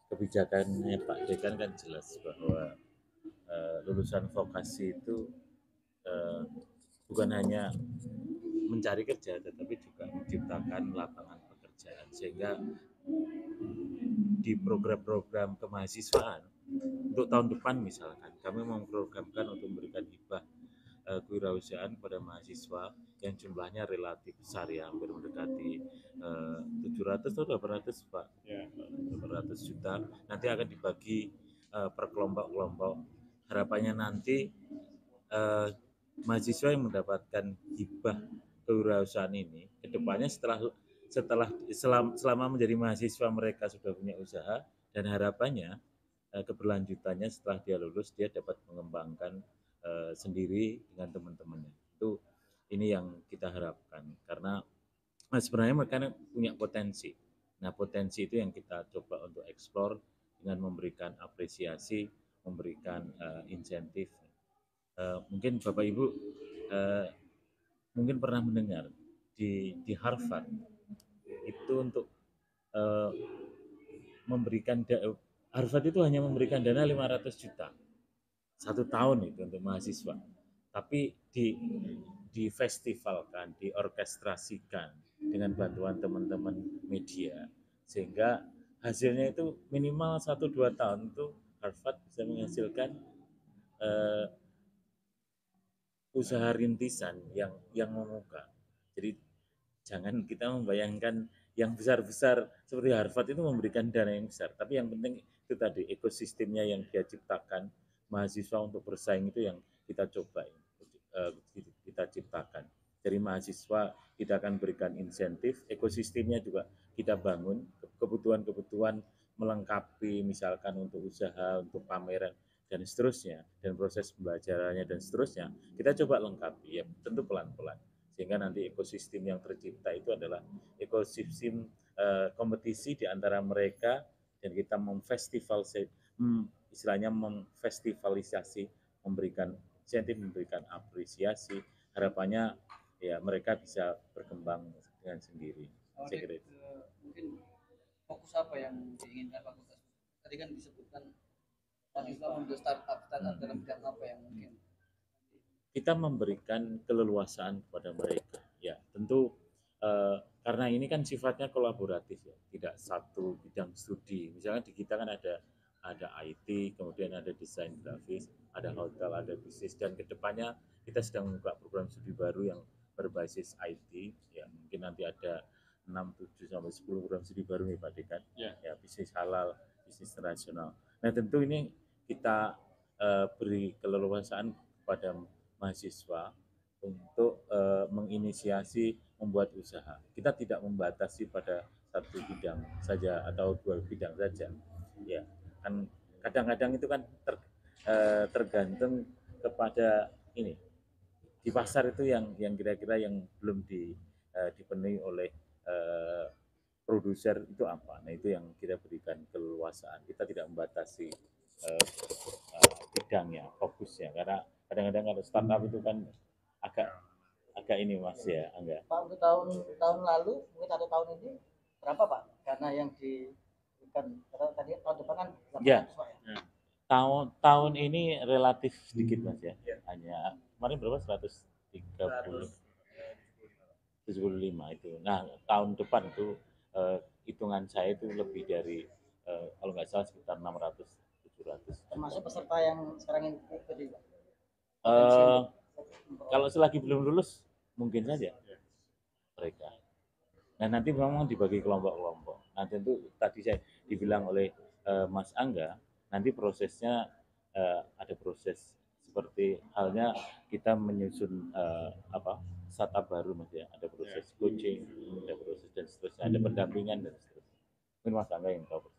kebijakannya Pak Dekan kan jelas bahwa lulusan vokasi itu eh, bukan hanya mencari kerja tetapi juga menciptakan lapangan pekerjaan, sehingga di program-program kemahasiswaan untuk tahun depan misalkan kami memprogramkan untuk memberikan hibah kewirausahaan kepada mahasiswa yang jumlahnya relatif besar, ya hampir mendekati 700 atau 800 Pak, 800 juta, nanti akan dibagi per kelompok-kelompok. Harapannya nanti eh, mahasiswa yang mendapatkan hibah kewirausahaan ini kedepannya selama menjadi mahasiswa mereka sudah punya usaha, dan harapannya keberlanjutannya setelah dia lulus dia dapat mengembangkan sendiri dengan teman-temannya. Itu ini yang kita harapkan, karena sebenarnya mereka punya potensi. Nah, potensi itu yang kita coba untuk eksplor dengan memberikan apresiasi, memberikan insentif. Mungkin Bapak Ibu mungkin pernah mendengar di Harvard itu untuk uh, memberikan Harvard itu hanya memberikan dana 500 juta satu tahun itu untuk mahasiswa, tapi festivalkan, diorkestrasikan dengan bantuan teman-teman media, sehingga hasilnya itu minimal 1-2 tahun itu Harvard bisa menghasilkan eh, usaha rintisan yang membuka. Jadi jangan kita membayangkan yang besar-besar seperti Harvard itu memberikan dana yang besar, tapi yang penting itu tadi ekosistemnya yang dia ciptakan, mahasiswa untuk bersaing itu yang kita coba kita ciptakan. Dari mahasiswa kita akan berikan insentif, ekosistemnya juga kita bangun, kebutuhan-kebutuhan melengkapi misalkan untuk usaha, untuk pameran dan seterusnya, dan proses pembelajarannya dan seterusnya kita coba lengkapi, ya tentu pelan-pelan, sehingga nanti ekosistem yang tercipta itu adalah ekosistem kompetisi di antara mereka, dan kita istilahnya memfestivalisasi, memberikan insentif, memberikan apresiasi, harapannya ya mereka bisa berkembang dengan sendiri. Saya kira itu. Mungkin fokus apa yang diinginkan fakultas? Tadi kan disebutkan mahasiswa membuat startup dalam bidang apa yang mungkin kita memberikan keleluasaan kepada mereka. Ya, tentu karena ini kan sifatnya kolaboratif, ya, tidak satu bidang studi. Misalnya di kita kan ada IT, kemudian ada desain grafis, ada hotel, ada bisnis, dan kedepannya kita sedang membuka program studi baru yang berbasis IT. Ya, mungkin nanti ada 6, 7 sampai 10 program studi baru nih Pak Dekan. Ya, bisnis halal, bisnis internasional. Nah, tentu ini kita beri keleluasaan kepada mahasiswa untuk menginisiasi membuat usaha. Kita tidak membatasi pada satu bidang saja atau 2 bidang saja. Ya, kan kadang-kadang itu kan tergantung kepada ini. Di pasar itu yang kira-kira yang belum dipenuhi oleh produser itu apa. Nah, itu yang kita berikan keleluasaan. Kita tidak membatasi bidangnya, fokusnya, karena kadang-kadang kalau startup itu kan agak agak ini Mas ya, enggak. Pak, untuk tahun lalu mungkin atau tahun ini berapa Pak dana yang diberikan? Karena tadi tahun depan kan Ya, Pak ya. tahun ini relatif sedikit Mas ya. Hanya kemarin berapa, 130 75 itu. Nah, tahun depan itu hitungan saya itu lebih dari kalau nggak salah sekitar 600 700. Termasuk peserta yang sekarang ini ikut Pak. Kalau selagi belum lulus mungkin saja mereka. Nah, nanti memang dibagi kelompok-kelompok. Nah, tentu tadi saya dibilang oleh Mas Angga, nanti prosesnya ada proses seperti halnya kita menyusun startup baru Mas ya. Ada proses coaching, ada proses dan seterusnya, ada pendampingan dan seterusnya. Mungkin Mas Angga yang tahu.